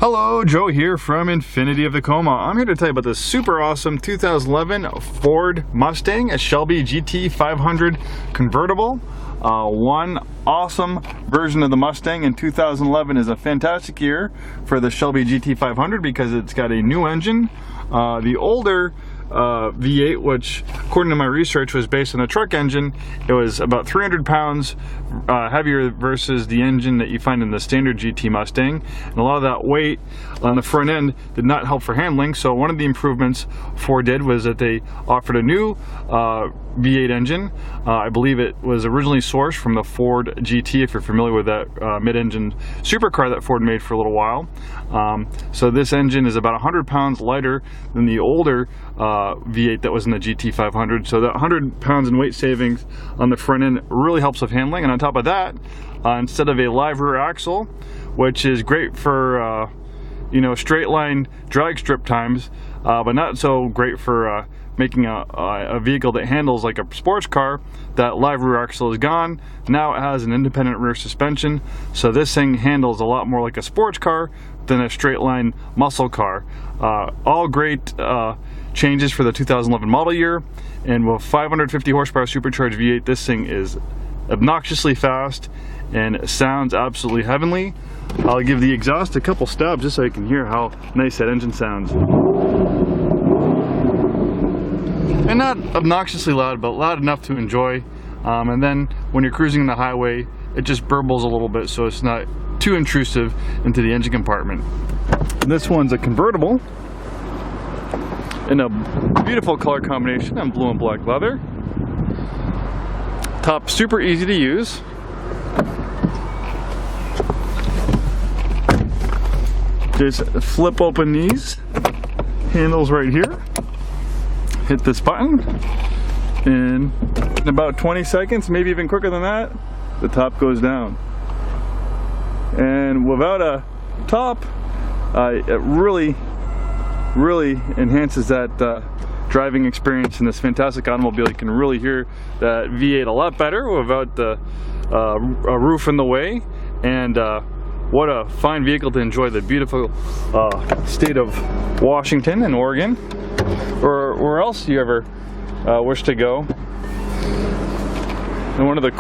Hello, Joe here from Infiniti of Tacoma. I'm here to tell you about this super awesome 2011 Ford Mustang, a Shelby GT 500 convertible. One awesome version of the Mustang in 2011 is a fantastic year for the Shelby GT 500 because it's got a new engine. The older V8, which according to my research was based on a truck engine, it was about 300 pounds heavier versus the engine that you find in the standard GT Mustang, and a lot of that weight on the front end did not help for handling. So one of the improvements Ford did was that they offered a new V8 engine. I believe it was originally sourced from the Ford GT, if you're familiar with that mid-engine supercar that Ford made for a little while. So this engine is about 100 pounds lighter than the older V8 that was in the GT 500. So that 100 pounds in weight savings on the front end really helps with handling. And on top of that, instead of a live rear axle, which is great for straight line drag strip times, but not so great for making a vehicle that handles like a sports car, that live rear axle is gone. Now it has an independent rear suspension, so this thing handles a lot more like a sports car than a straight line muscle car. All great changes for the 2011 model year, and with 550 horsepower supercharged V8, this thing is obnoxiously fast and sounds absolutely heavenly. I'll give the exhaust a couple stabs just so you can hear how nice that engine sounds. And not obnoxiously loud, but loud enough to enjoy. And then when you're cruising on the highway, it just burbles a little bit, so it's not too intrusive into the engine compartment. And this one's a convertible in a beautiful color combination in blue and black leather. Top super easy to use. Just flip open these handles right here. Hit this button, and in about 20 seconds, maybe even quicker than that, the top goes down. And without a top, it really enhances that driving experience in this fantastic automobile. You can really hear that V8 a lot better without the a roof in the way. And what a fine vehicle to enjoy the beautiful state of Washington and Oregon, or where else you ever wish to go. And one of the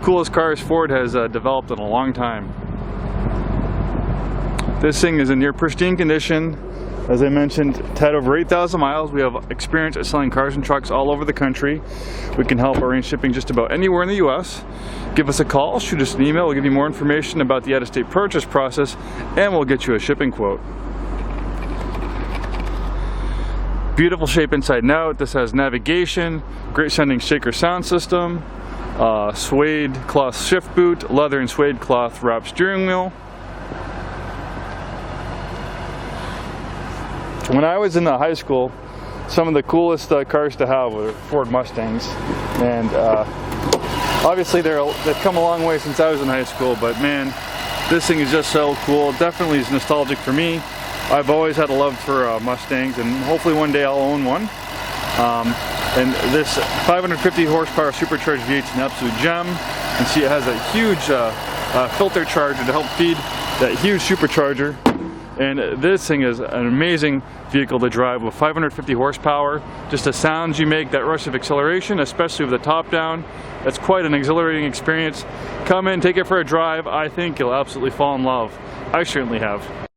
coolest cars Ford has developed in a long time. This thing is in near pristine condition. As I mentioned, it's had over 8,000 miles. We have experience at selling cars and trucks all over the country. We can help arrange shipping just about anywhere in the U.S. Give us a call, shoot us an email. We'll give you more information about the out-of-state purchase process, and we'll get you a shipping quote. Beautiful shape inside and out. This has navigation, great sounding shaker sound system, suede cloth shift boot, leather and suede cloth wrap steering wheel. When I was in high school, some of the coolest cars to have were Ford Mustangs, and obviously they've come a long way since I was in high school, but man, this thing is just so cool. It definitely is nostalgic for me. I've always had a love for Mustangs, and hopefully one day I'll own one. And this 550 horsepower supercharged V8 is an absolute gem. And see, it has a huge filter charger to help feed that huge supercharger. And this thing is an amazing vehicle to drive with 550 horsepower. Just the sounds you make, that rush of acceleration, especially with the top down, that's quite an exhilarating experience. Come in, take it for a drive. I think you'll absolutely fall in love. I certainly have.